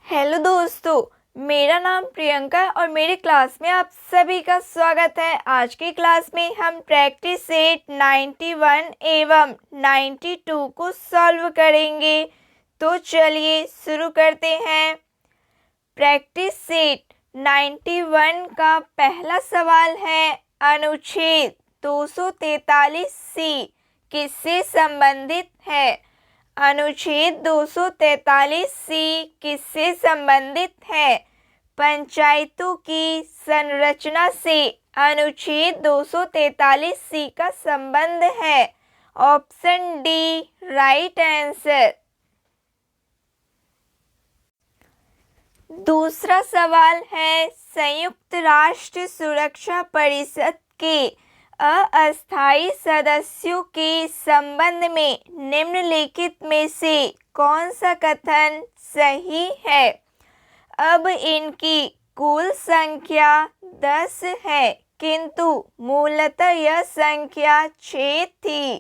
Hello दोस्तों, मेरा नाम प्रियंका और मेरे क्लास में आप सभी का स्वागत है। आज की क्लास में हम प्रैक्टिस सेट 91 एवं 92 को सॉल्व करेंगे। तो चलिए शुरू करते हैं। प्रैक्टिस सेट 91 का पहला सवाल है, अनुच्छेद 243 सी किससे संबंधित है? अनुच्छेद 243 सी किससे संबंधित है? पंचायतों की संरचना से अनुच्छेद 243 सी का संबंध है। Option D right answer. दूसरा सवाल है, संयुक्त राष्ट्र सुरक्षा परिषद के अस्थायी सदस्यों के संबंध में निम्नलिखित में से कौन सा कथन सही है? अब इनकी कुल संख्या 10 है, किंतु मूलतः यह संख्या 6 थी।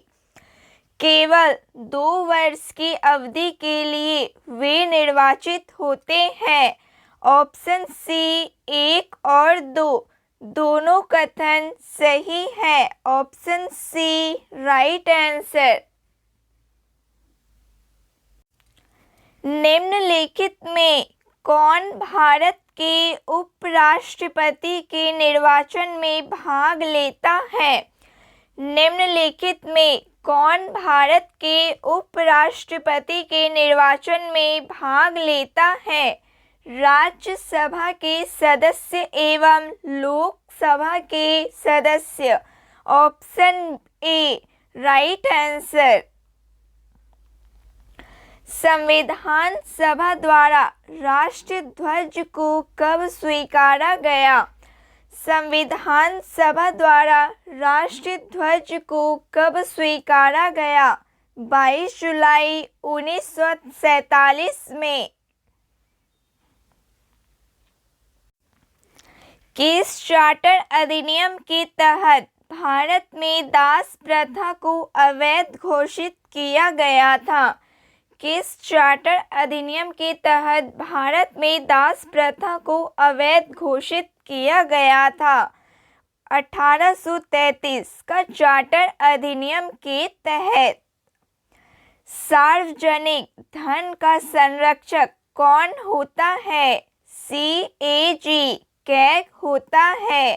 केवल 2 वर्ष की अवधि के लिए वे निर्वाचित होते हैं। ऑप्शन सी 1 और 2 दोनों कथन सही है। Option C right answer. निम्नलिखित में कौन भारत के उपराष्ट्रपति के निर्वाचन में भाग लेता है? निम्नलिखित में कौन भारत के उपराष्ट्रपति के निर्वाचन में भाग लेता है? राज्यसभा के सदस्य एवं लोकसभा के सदस्य। Option A right answer. संविधान सभा द्वारा राष्ट्रीय ध्वज को कब स्वीकारा गया? संविधान सभा द्वारा राष्ट्रीय ध्वज को कब स्वीकारा गया? 22 जुलाई 1947 में। किस चार्टर अधिनियम के तहत भारत में दास प्रथा को अवैध घोषित किया गया था? किस चार्टर अधिनियम के तहत भारत में दास प्रथा को अवैध घोषित किया गया था? 1833 का चार्टर अधिनियम के तहत। सार्वजनिक धन का संरक्षक कौन होता है? CAG कैग होता है।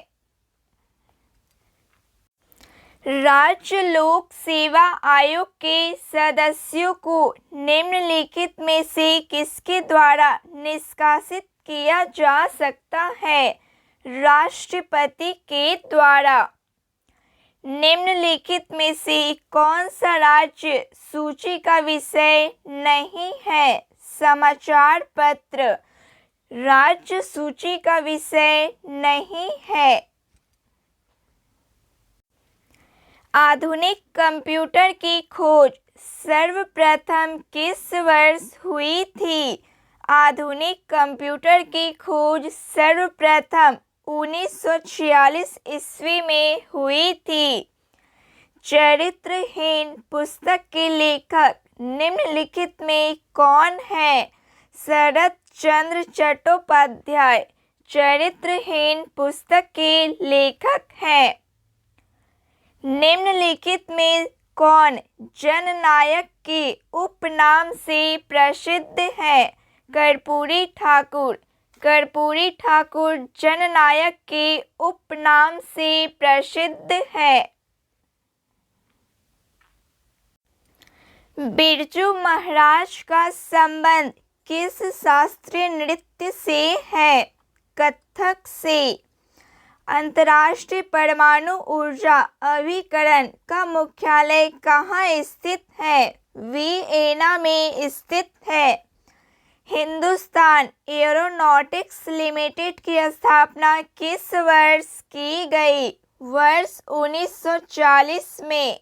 राज्य लोक सेवा आयोग के सदस्यों को निम्नलिखित में से किसके द्वारा निष्कासित किया जा सकता है? राष्ट्रपति के द्वारा। निम्नलिखित में से कौन सा राज्य सूची का विषय नहीं है? समाचार पत्र राज्य सूची का विषय नहीं है। आधुनिक कंप्यूटर की खोज सर्वप्रथम किस वर्ष हुई थी? आधुनिक कंप्यूटर की खोज सर्वप्रथम 1946 ईस्वी में हुई थी। चरित्रहीन पुस्तक के लेखक निम्नलिखित में कौन है? शरत चंद्र चट्टोपाध्याय चरित्रहीन पुस्तक के लेखक हैं। निम्नलिखित में कौन जननायक के उपनाम से प्रसिद्ध है? कर्पूरी ठाकुर। कर्पूरी ठाकुर जननायक के उपनाम से प्रसिद्ध है। बिरजू महाराज का संबंध किस शास्त्रीय नृत्य से है? कथक से। अंतर्राष्ट्रीय परमाणु ऊर्जा अभिकरण का मुख्यालय कहाँ स्थित है? वियना में स्थित है। हिंदुस्तान एरोनॉटिक्स लिमिटेड की स्थापना किस वर्ष की गई? वर्ष 1940 में।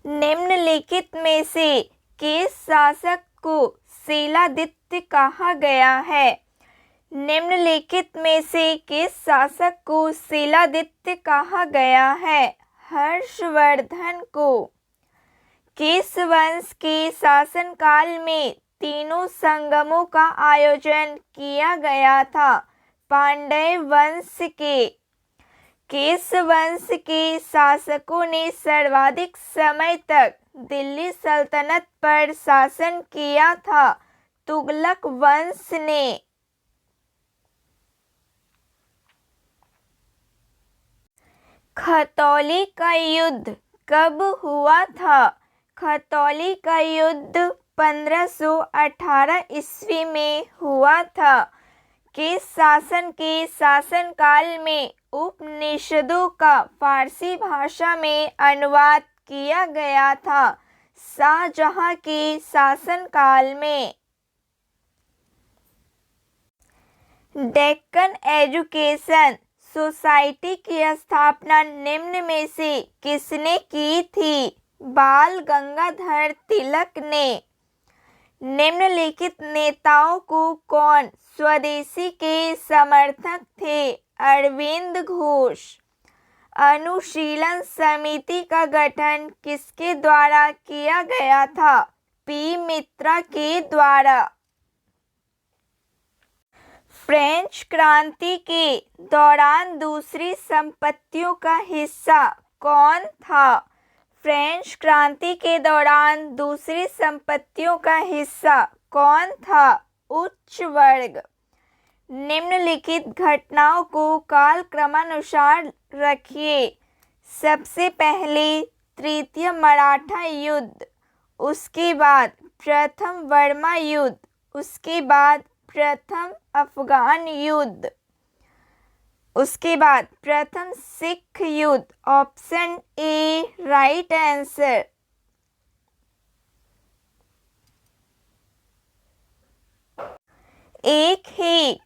निम्नलिखित में से किस शासक को शीलादित्य कहा गया है? निम्नलिखित में से किस शासक को शीलादित्य कहा गया है? हर्षवर्धन को। किस वंश के शासनकाल में तीनों संगमों का आयोजन किया गया था? पांड्य वंश के। किस वंश के शासकों ने सर्वाधिक समय तक दिल्ली सल्तनत पर शासन किया था? तुगलक वंश ने। खतौली का युद्ध कब हुआ था? खतौली का युद्ध 1518 ईस्वी में हुआ था। किस शासन के शासनकाल में उपनिषदों का फारसी भाषा में अनुवाद किया गया था? शाहजहां के शासनकाल में। डेक्कन एजुकेशन सोसाइटी की स्थापना निम्न में से किसने की थी? बाल गंगाधर तिलक ने। निम्नलिखित नेताओं को कौन स्वदेशी के समर्थक थे? अरविंद घोष। अनुशीलन समिति का गठन किसके द्वारा किया गया था? पी मित्रा के द्वारा। फ्रेंच क्रांति के दौरान दूसरी संपत्तियों का हिस्सा कौन था? फ्रेंच क्रांति के दौरान दूसरी संपत्तियों का हिस्सा कौन था? उच्च वर्ग। निम्नलिखित घटनाओं को कालक्रमानुसार रखिए। सबसे पहले तृतीय मराठा युद्ध, उसके बाद प्रथम बर्मा युद्ध, उसके बाद प्रथम अफगान युद्ध, उसके बाद प्रथम सिख युद्ध। Option A right answer. एक ही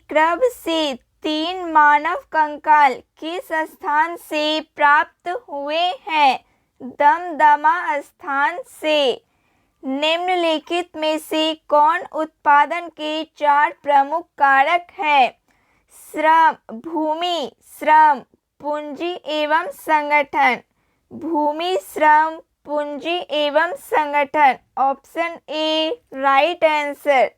क्रब से 3 मानव कंकाल किस स्थान से प्राप्त हुए हैं? दमदमा स्थान से। निम्नलिखित में से कौन उत्पादन के 4 प्रमुख कारक हैं? श्रम, भूमि, श्रम, पूंजी एवं संगठन। भूमि, श्रम, पूंजी एवं संगठन। Option A right answer.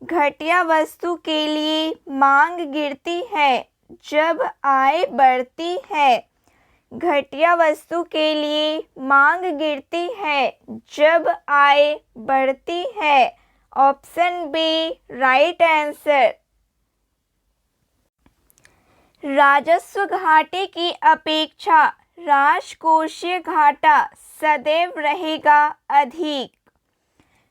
घटिया वस्तु के लिए मांग गिरती है जब आय बढ़ती है। घटिया वस्तु के लिए मांग गिरती है जब आय बढ़ती है। Option B right answer. राजस्व घाटे की अपेक्षा राजकोषीय घाटा सदैव रहेगा अधिक।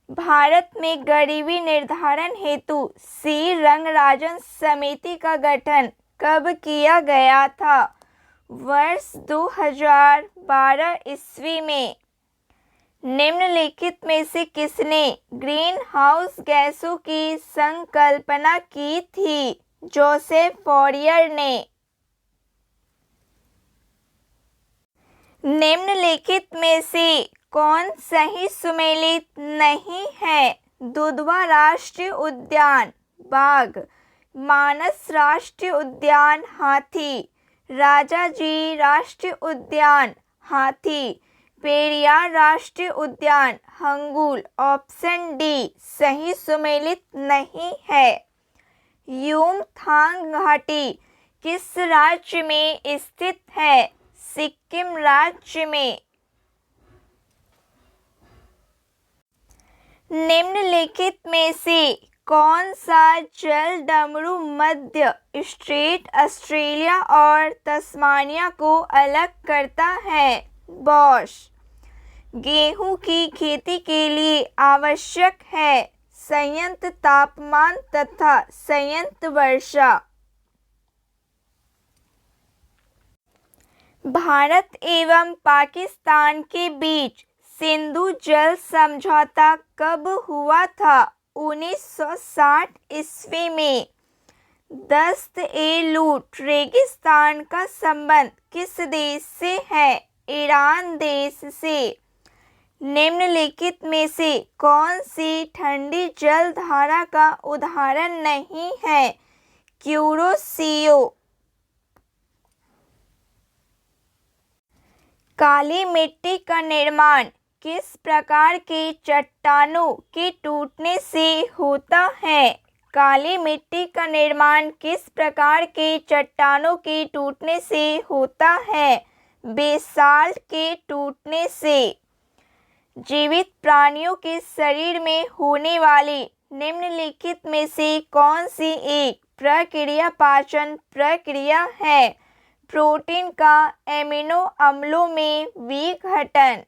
भारत में गरीबी निर्धारण हेतु सी रंगराजन समिति का गठन कब किया गया था? वर्ष 2012 ईस्वी में। निम्नलिखित में से किसने ग्रीन हाउस गैसों की संकल्पना की थी? जोसेफ फॉरियर ने। निम्नलिखित में से कौन सही सुमेलित नहीं है? दुधवा राष्ट्रीय उद्यान बाघ, मानस राष्ट्रीय उद्यान हाथी, राजाजी राष्ट्रीय उद्यान हाथी, पेरियार राष्ट्रीय उद्यान हंगुल। ऑप्शन डी सही सुमेलित नहीं है। युमथांग घाटी किस राज्य में स्थित है? सिक्किम राज्य में। निम्नलिखित में से कौन सा जल डमरू मध्य स्ट्रेट ऑस्ट्रेलिया और तस्मानिया को अलग करता है? बॉश। गेहूं की खेती के लिए आवश्यक है संयंत्र तापमान तथा संयंत्र वर्षा। भारत एवं पाकिस्तान के बीच सिंधु जल समझौता कब हुआ था? 1960 ईस्वी में। दस्त ए लूट रेगिस्तान का संबंध किस देश से है? ईरान देश से। निम्नलिखित में से कौन सी ठंडी जलधारा का उदाहरण नहीं है? क्यूरोसियो। काली मिट्टी का निर्माण किस प्रकार के चट्टानों के टूटने से होता है? काली मिट्टी का निर्माण किस प्रकार के चट्टानों के टूटने से होता है? बेसाल्ट के टूटने से। जीवित प्राणियों के शरीर में होने वाली निम्नलिखित में से कौन सी एक प्रक्रिया पाचन प्रक्रिया है? प्रोटीन का एमिनो अम्लों में विघटन।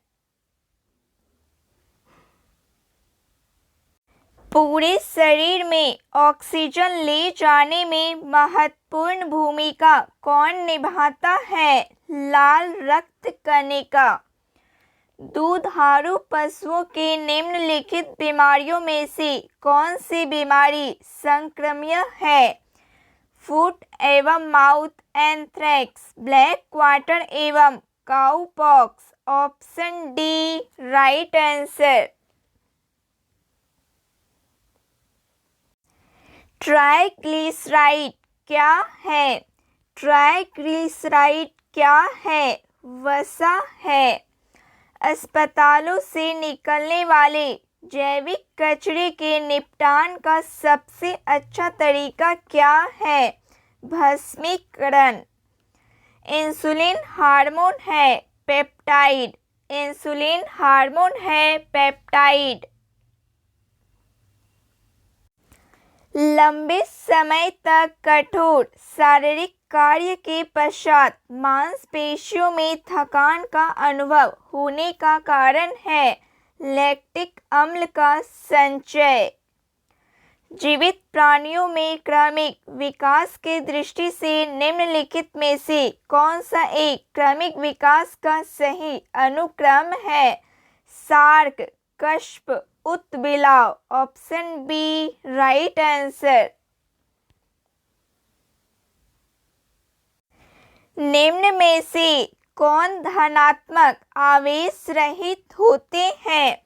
पूरे शरीर में ऑक्सीजन ले जाने में महत्वपूर्ण भूमिका कौन निभाता है? लाल रक्त कणिका। दुधारू पशुओं के निम्नलिखित बीमारियों में से कौन सी बीमारी संक्रामक है? फुट एवं माउथ एंथ्रेक्स, ब्लैक क्वार्टर एवं cowpox. Option D right answer. Triglyceride क्या है? ट्राइग्लिसराइड क्या है? वसा है। अस्पतालों से निकलने वाले जैविक कचरे के निपटान का सबसे अच्छा तरीका क्या है? भस्मीकरण। इंसुलिन हार्मोन है पेप्टाइड। इंसुलिन हार्मोन है पेप्टाइड। लंबे समय तक कठोर शारीरिक कार्य के पश्चात मांसपेशियों में थकान का अनुभव होने का कारण है लैक्टिक अम्ल का संचय। जीवित प्राणियों में क्रमिक विकास की दृष्टि से निम्नलिखित में से कौन सा एक क्रमिक विकास का सही अनुक्रम है? शार्क, कश्प, उत्बिलाव। Option B right answer. निम्न में से कौन धनात्मक आवेश रहित होते हैं?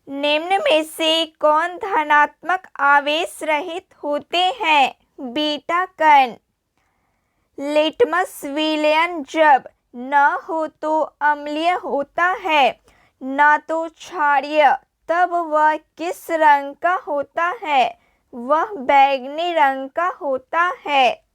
निम्न में से कौन धनात्मक आवेश रहित होते हैं? बीटा कण। लिटमस विलयन जब न हो तो अम्लीय होता है न तो क्षारीय, तब वह किस रंग का होता है? वह बैंगनी रंग का होता है।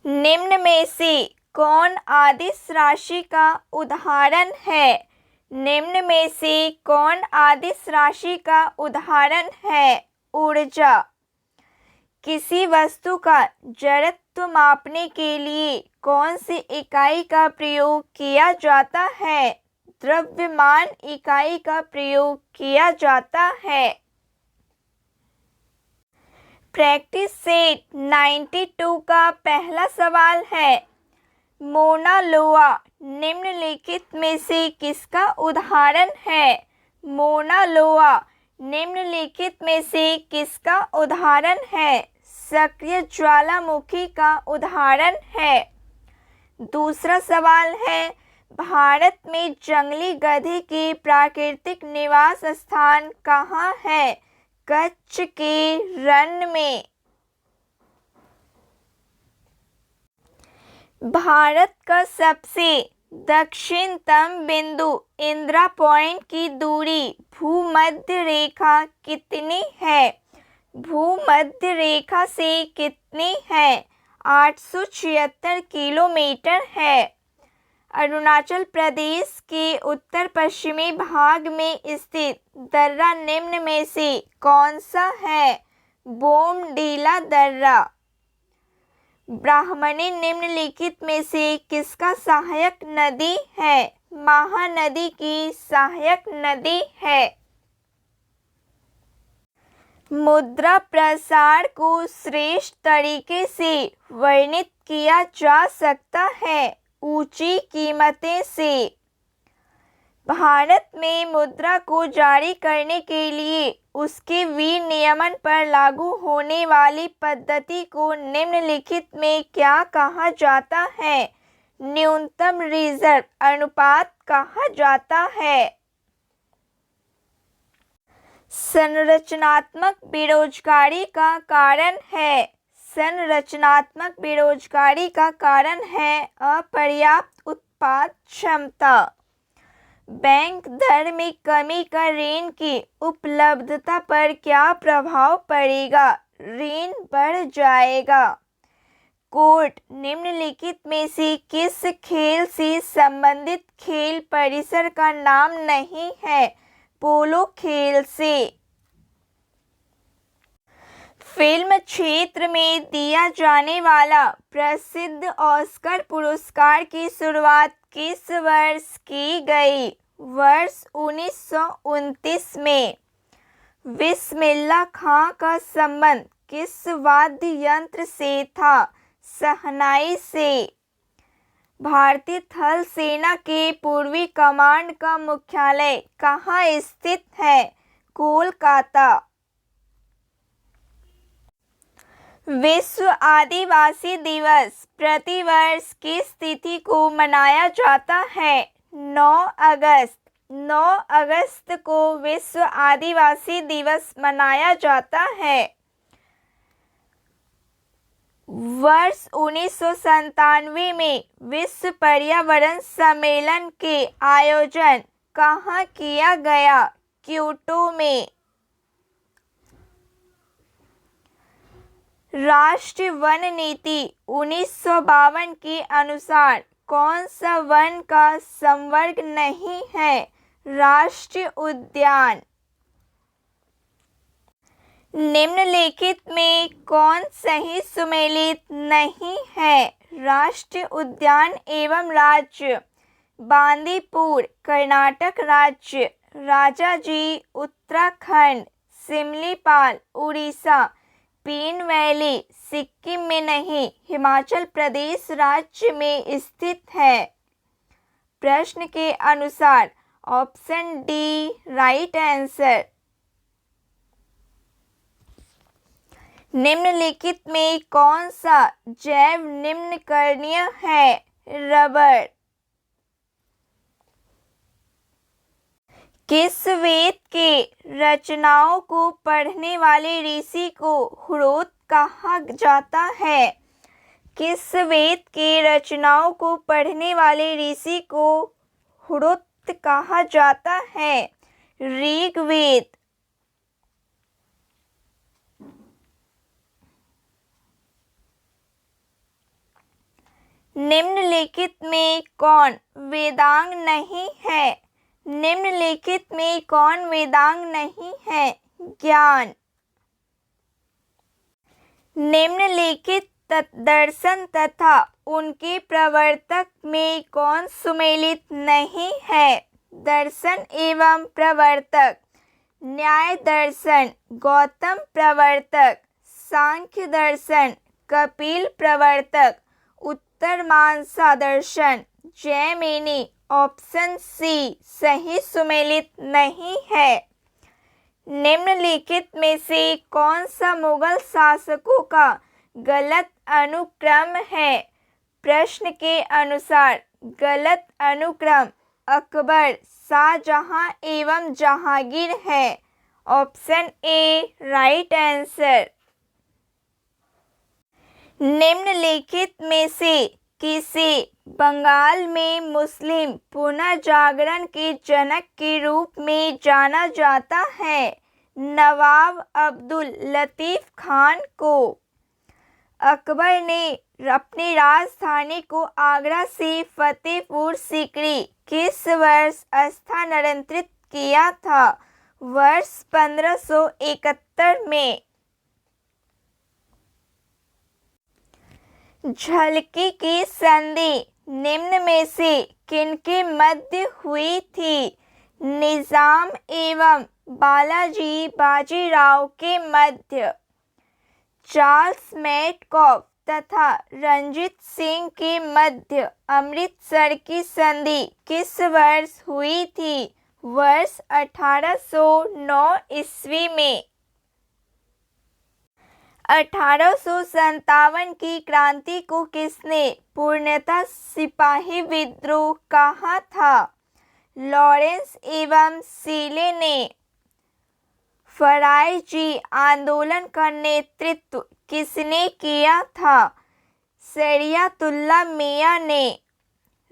निम्न में से कौन आदिश राशि का उदाहरण है? निम्न में से कौन आदिश राशि का उदाहरण है? ऊर्जा। किसी वस्तु का जड़त्व मापने के लिए कौन सी इकाई का प्रयोग किया जाता है? द्रव्यमान इकाई का प्रयोग किया जाता है। प्रैक्टिस सेट 92 का पहला सवाल है, मोना लोआ निम्नलिखित में से किसका उदाहरण है? मोना लोआ निम्नलिखित में से किसका उदाहरण है? सक्रिय ज्वालामुखी का उदाहरण है। दूसरा सवाल है, भारत में जंगली गधे के प्राकृतिक निवास स्थान कहाँ है? कच्छ के रण में। भारत का सबसे दक्षिणतम बिंदु इंदिरा पॉइंट की दूरी भूमध्य रेखा कितनी है? भूमध्य रेखा से कितनी है? 876 किलोमीटर है। अरुणाचल प्रदेश के उत्तर पश्चिमी भाग में स्थित दर्रा निम्न में से कौन सा है? बोमडीला दर्रा। ब्राह्मणी निम्नलिखित में से किसका सहायक नदी है? महानदी की सहायक नदी है। मुद्रा प्रसार को श्रेष्ठ तरीके से वर्णित किया जा सकता है ऊंची कीमतें से। भारत में मुद्रा को जारी करने के लिए उसके विनियमन पर लागू होने वाली पद्धति को निम्नलिखित में क्या कहा जाता है? न्यूनतम रिजर्व अनुपात कहा जाता है। संरचनात्मक बेरोजगारी का कारण है ऑप्शन रचनात्मक बेरोजगारी का कारण है अपर्याप्त उत्पाद क्षमता। बैंक दर में कमी का ऋण की उपलब्धता पर क्या प्रभाव पड़ेगा? ऋण बढ़ जाएगा। कोर्ट निम्नलिखित में से किस खेल से संबंधित खेल परिसर का नाम नहीं है? पोलो खेल से। फिल्म क्षेत्र में दिया जाने वाला प्रसिद्ध ऑस्कर पुरस्कार की शुरुआत किस वर्ष की गई? वर्ष 1929 में। बिस्मिल्लाह खां का संबंध किस वाद्य यंत्र से था? शहनाई से। भारतीय थल सेना के पूर्वी कमांड का मुख्यालय कहाँ स्थित है? कोलकाता। विश्व आदिवासी दिवस प्रतिवर्ष किस तिथि को मनाया जाता है? 9 अगस्त। 9 अगस्त को विश्व आदिवासी दिवस मनाया जाता है। वर्ष 1997 में विश्व पर्यावरण सम्मेलन के आयोजन कहाँ किया गया? क्योटो में। राष्ट्रीय वन नीति 1952 के अनुसार कौन सा वन का संवर्ग नहीं है? राष्ट्रीय उद्यान। निम्नलिखित में कौन सही सुमेलित नहीं है? राष्ट्रीय उद्यान एवं राज्य बांदीपुर कर्नाटक राज्य, राजाजी उत्तराखंड, सिमलीपाल उड़ीसा, पीन वैली सिक्किम में नहीं हिमाचल प्रदेश राज्य में स्थित है। प्रश्न के अनुसार ऑप्शन डी राइट आंसर। निम्नलिखित में कौन सा जैव निम्नकरणीय है? रबर। किस वेद के रचनाओं को पढ़ने वाले ऋषि को हुड़ोत कहा जाता है? किस वेद के रचनाओं को पढ़ने वाले ऋषि को हुड़ोत कहा जाता है? ऋग्वेद। निम्नलिखित में कौन वेदांग नहीं है? निम्नलिखित में कौन वेदांग नहीं है? ज्ञान। निम्नलिखित दर्शन तथा उनके प्रवर्तक में कौन सुमेलित नहीं है? दर्शन एवं प्रवर्तक। न्याय दर्शन गौतम प्रवर्तक, सांख्य दर्शन कपिल प्रवर्तक, उत्तरमीमांसा दर्शन जैमिनी। ऑप्शन सी सही सुमेलित नहीं है। निम्नलिखित में से कौन सा मुगल शासकों का गलत अनुक्रम है? प्रश्न के अनुसार गलत अनुक्रम अकबर, शाहजहां एवं जहांगीर है। Option A right answer. निम्नलिखित में से किसे बंगाल में मुस्लिम पुनर्जागरण के जनक के रूप में जाना जाता है? नवाब अब्दुल लतीफ खान को। अकबर ने अपनी राजधानी को आगरा से फतेहपुर सीकरी किस वर्ष स्थानांतरित किया था? वर्ष 1571 में। झलकी की संधि निम्न में से किनके मध्य हुई थी? निजाम एवं बालाजी बाजीराव के मध्य। चार्ल्स मेटकॉफ तथा रंजीत सिंह के मध्य अमृतसर की संधि किस वर्ष हुई थी? वर्ष 1809 ईस्वी में। 1857 की क्रांति को किसने पूर्णतः सिपाही विद्रोह कहा था? लॉरेंस एवं सीले ने। फरायजी आंदोलन का नेतृत्व किसने किया था? शरियतुल्लाह मियां ने।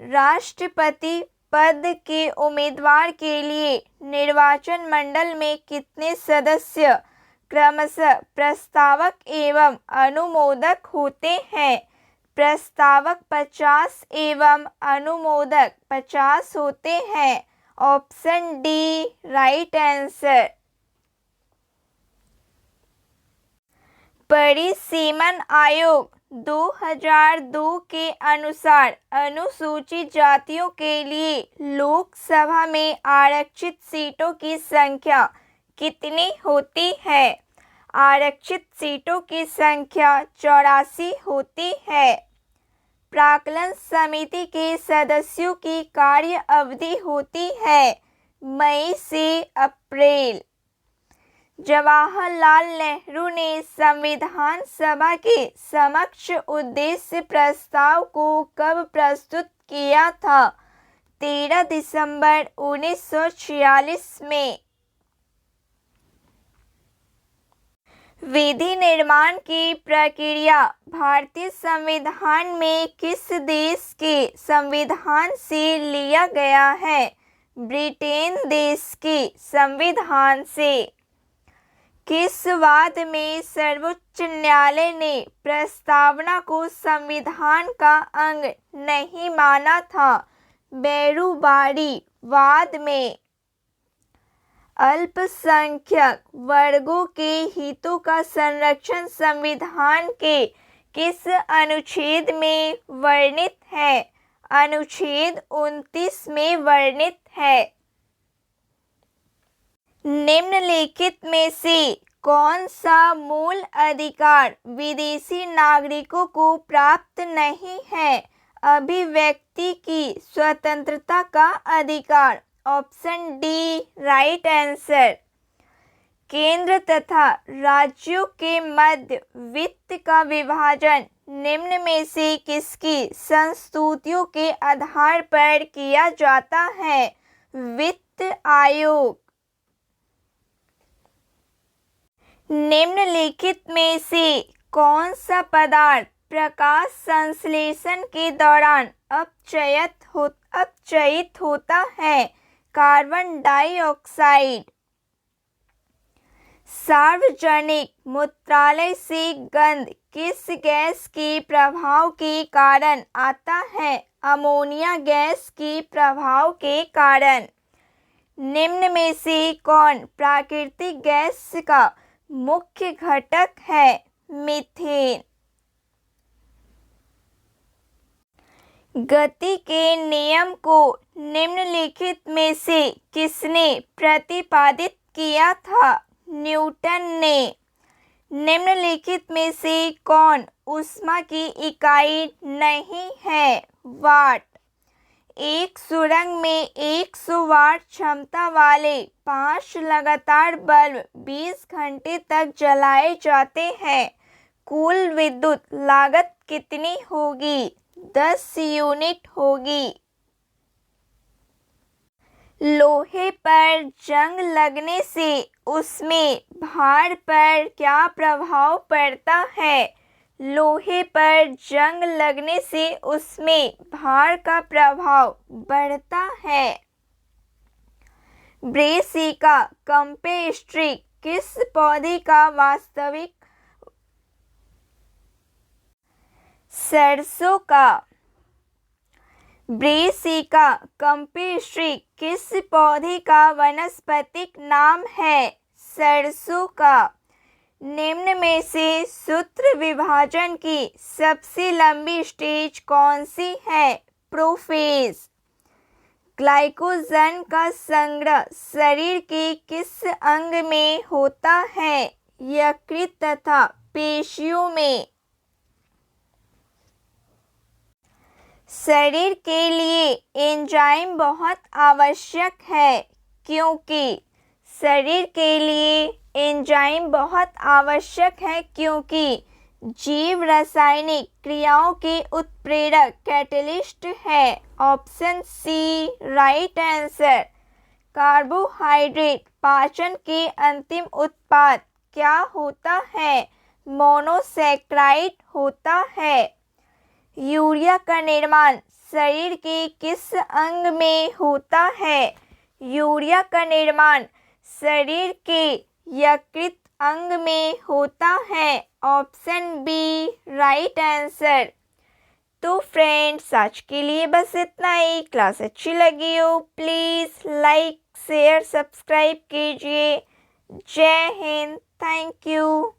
राष्ट्रपति पद के उम्मीदवार के लिए निर्वाचन मंडल में कितने सदस्य क्रमशः प्रस्तावक एवं अनुमोदक होते हैं? प्रस्तावक 50 एवं अनुमोदक 50 होते हैं। Option D right answer. परिसीमन आयोग 2002 के अनुसार अनुसूचित जातियों के लिए लोकसभा में आरक्षित सीटों की संख्या कितनी होती है? आरक्षित सीटों की संख्या 84 होती है। प्राक्कलन समिति के सदस्यों की कार्य अवधि होती है मई से अप्रैल। जवाहरलाल नेहरू ने संविधान सभा के समक्ष उद्देश्य प्रस्ताव को कब प्रस्तुत किया था? 13 दिसंबर 1946 में। विधि निर्माण की प्रक्रिया भारतीय संविधान में किस देश के संविधान से लिया गया है? ब्रिटेन देश के संविधान से। किस वाद में सर्वोच्च न्यायालय ने प्रस्तावना को संविधान का अंग नहीं माना था? बैरूबारी वाद में। अल्पसंख्यक वर्गों के हितों का संरक्षण संविधान के किस अनुच्छेद में वर्णित है? अनुच्छेद 29 में वर्णित है। निम्नलिखित में से कौन सा मूल अधिकार विदेशी नागरिकों को प्राप्त नहीं है? अभिव्यक्ति की स्वतंत्रता का अधिकार। Option D right answer. केंद्र तथा राज्यों के मध्य वित्त का विभाजन निम्न में से किसकी संस्तुतियों के आधार पर किया जाता है? वित्त आयोग। निम्नलिखित में से कौन सा पदार्थ प्रकाश संश्लेषण के दौरान अपचयित होता है? Carbon dioxide. सार्वजनिक मूत्रालय से गंध किस गैस के प्रभाव के कारण आता है? अमोनिया गैस के प्रभाव के कारण। निम्न में से कौन प्राकृतिक गैस का मुख्य घटक है? मीथेन। गति के नियम को निम्नलिखित में से किसने प्रतिपादित किया था? न्यूटन ने। निम्नलिखित में से कौन ऊष्मा की इकाई नहीं है? वाट। एक सुरंग में 100 वाट क्षमता वाले 5 लगातार बल्ब 20 घंटे तक जलाए जाते हैं। कुल विद्युत लागत कितनी होगी? 10 यूनिट होगी। लोहे पर जंग लगने से उसमें भार पर क्या प्रभाव पड़ता है? लोहे पर जंग लगने से उसमें भार का प्रभाव बढ़ता है। ब्रेसिका कैम्पेस्ट्री किस पौधे का वास्तविक? सरसों का। ब्रेसिका कैम्पेस्ट्री किस पौधे का वानस्पतिक नाम है? सरसों का। निम्न में से सूत्र विभाजन की सबसे लंबी स्टेज कौन सी है? प्रोफेज। ग्लाइकोजन का संग्रह शरीर के किस अंग में होता है? यकृत तथा पेशियों में। शरीर के लिए एंजाइम बहुत आवश्यक है क्योंकि शरीर के लिए एंजाइम बहुत आवश्यक है क्योंकि जीव रासायनिक क्रियाओं के उत्प्रेरक कैटलिस्ट है। Option C right answer. Carbohydrate पाचन के अंतिम उत्पाद क्या होता है? मोनोसेक्राइड होता है। यूरिया का निर्माण शरीर के किस अंग में होता है? यूरिया का निर्माण शरीर के यकृत अंग में होता है। Option B right answer. तो फ्रेंड्स, आज के लिए बस इतना ही। क्लास अच्छी लगी हो प्लीज़ लाइक शेयर सब्सक्राइब कीजिए। जय हिंद। Thank you.